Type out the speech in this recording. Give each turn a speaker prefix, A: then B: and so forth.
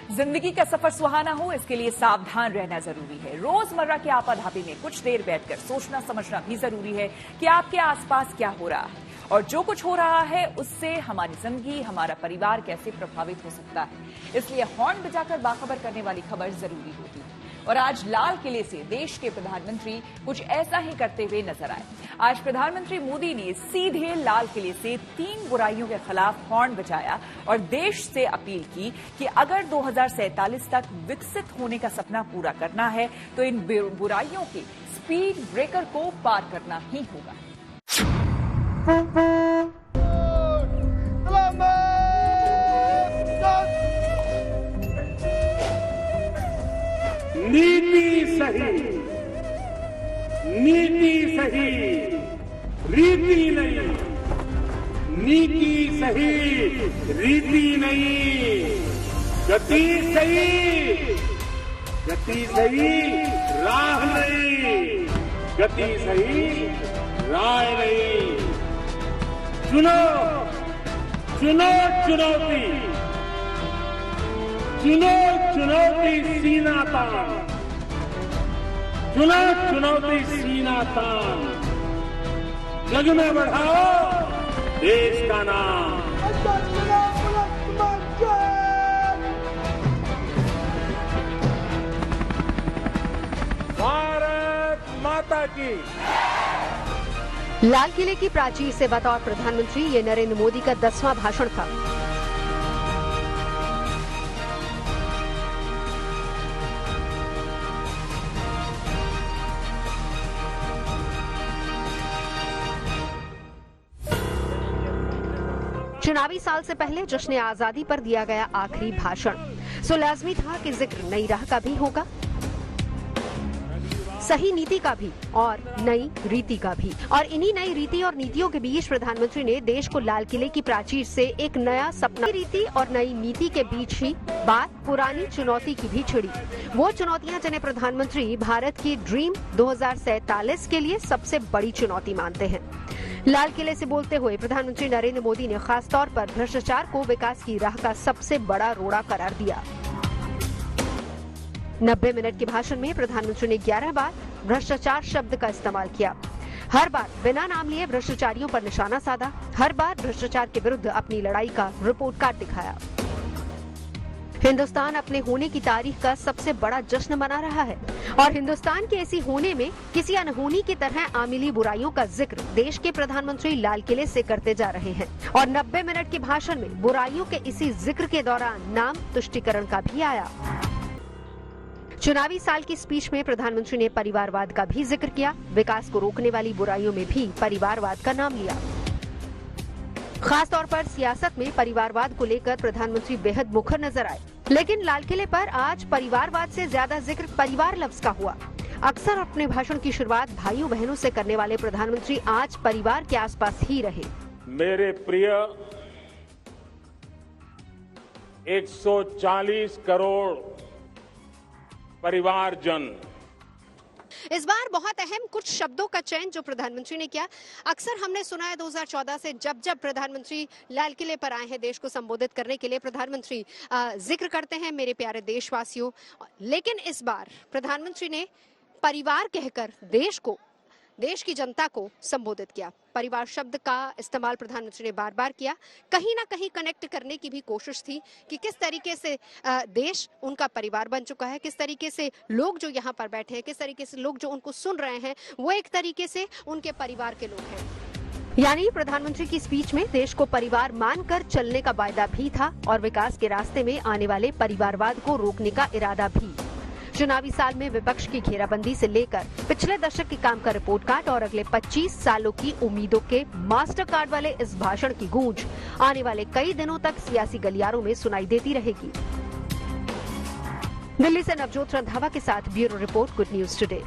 A: जिंदगी का सफर सुहाना हो, इसके लिए सावधान रहना जरूरी है। रोजमर्रा के आपाधापी में कुछ देर बैठकर सोचना समझना भी जरूरी है कि आपके आसपास क्या हो रहा है और जो कुछ हो रहा है उससे हमारी जिंदगी, हमारा परिवार कैसे प्रभावित हो सकता है। इसलिए हॉर्न बजाकर बाखबर करने वाली खबर जरूरी होती है। और आज लाल किले से देश के प्रधानमंत्री कुछ ऐसा ही करते हुए नजर आए। आज प्रधानमंत्री मोदी ने सीधे लाल किले से 3 बुराइयों के खिलाफ हॉर्न बजाया और देश से अपील की कि अगर 2047 तक विकसित होने का सपना पूरा करना है तो इन बुराइयों के स्पीड ब्रेकर को पार करना ही होगा।
B: नीति सही, नीति सही, रीति नहीं। नीति सही, रीति नहीं। गति सही, गति सही, राह नहीं। गति सही, राय नहीं। चुनो, चुनो चुनौती, चुनो चुनौती सीना तान, चुनो चुनौती सीना तान। जग में बढ़ाओ देश का नाम। भारत माता की।
C: लाल किले की प्राचीर से बतौर प्रधानमंत्री ये नरेंद्र मोदी का 10वां भाषण था। चुनावी साल से पहले जश्न आजादी पर दिया गया आखिरी भाषण, सो लाजमी था कि जिक्र नई राह का भी होगा, सही नीति का भी और नई रीति का भी। और इन्हीं नई रीति और नीतियों के बीच प्रधानमंत्री ने देश को लाल किले की प्राचीर से एक नया सपना। रीति और नई नीति के बीच ही बात पुरानी चुनौती की भी छिड़ी। वो चुनौतियां जिन्हें प्रधानमंत्री भारत की ड्रीम 2047 के लिए सबसे बड़ी चुनौती मानते हैं। लाल किले से बोलते हुए प्रधानमंत्री नरेंद्र मोदी ने खास तौर पर भ्रष्टाचार को विकास की राह का सबसे बड़ा रोड़ा करार दिया। 90 मिनट के भाषण में प्रधानमंत्री ने 11 बार भ्रष्टाचार शब्द का इस्तेमाल किया। हर बार बिना नाम लिए भ्रष्टाचारियों पर निशाना साधा, हर बार भ्रष्टाचार के विरुद्ध अपनी लड़ाई का रिपोर्ट कार्ड दिखाया। हिंदुस्तान अपने होने की तारीख का सबसे बड़ा जश्न मना रहा है और हिंदुस्तान के ऐसी होने में किसी अनहोनी की तरह आमिली बुराइयों का जिक्र देश के प्रधानमंत्री लाल किले से करते जा रहे हैं। और 90 मिनट के भाषण में बुराइयों के इसी जिक्र के दौरान नाम तुष्टीकरण का भी आया। चुनावी साल की स्पीच में प्रधानमंत्री ने परिवारवाद का भी जिक्र किया। विकास को रोकने वाली बुराइयों में भी परिवारवाद का नाम लिया। खास तौर पर सियासत में परिवारवाद को लेकर प्रधानमंत्री बेहद मुखर नजर आए, लेकिन लाल किले पर आज परिवारवाद से ज्यादा जिक्र परिवार लफ्ज का हुआ। अक्सर अपने भाषण की शुरुआत भाइयों बहनों से करने वाले प्रधानमंत्री आज परिवार के आसपास ही रहे।
B: मेरे प्रिय 140 करोड़ परिवारजन,
C: इस बार बहुत अहम कुछ शब्दों का चयन जो प्रधानमंत्री ने किया। अक्सर हमने सुना है 2014 से जब जब प्रधानमंत्री लाल किले पर आए हैं देश को संबोधित करने के लिए, प्रधानमंत्री जिक्र करते हैं मेरे प्यारे देशवासियों, लेकिन इस बार प्रधानमंत्री ने परिवार कहकर देश की जनता को संबोधित किया। परिवार शब्द का इस्तेमाल प्रधानमंत्री ने बार बार किया। कहीं ना कहीं कनेक्ट करने की भी कोशिश थी कि किस तरीके से देश उनका परिवार बन चुका है, किस तरीके से लोग जो यहाँ पर बैठे हैं, किस तरीके से लोग जो उनको सुन रहे हैं वो एक तरीके से उनके परिवार के लोग हैं। यानी प्रधानमंत्री की स्पीच में देश को परिवार मानकर चलने का वायदा भी था और विकास के रास्ते में आने वाले परिवारवाद को रोकने का इरादा भी। चुनावी साल में विपक्ष की घेराबंदी से लेकर पिछले दशक के काम का रिपोर्ट कार्ड और अगले 25 सालों की उम्मीदों के मास्टर कार्ड वाले इस भाषण की गूंज आने वाले कई दिनों तक सियासी गलियारों में सुनाई देती रहेगी। दिल्ली से नवजोत रंधावा के साथ bureau report, good news today.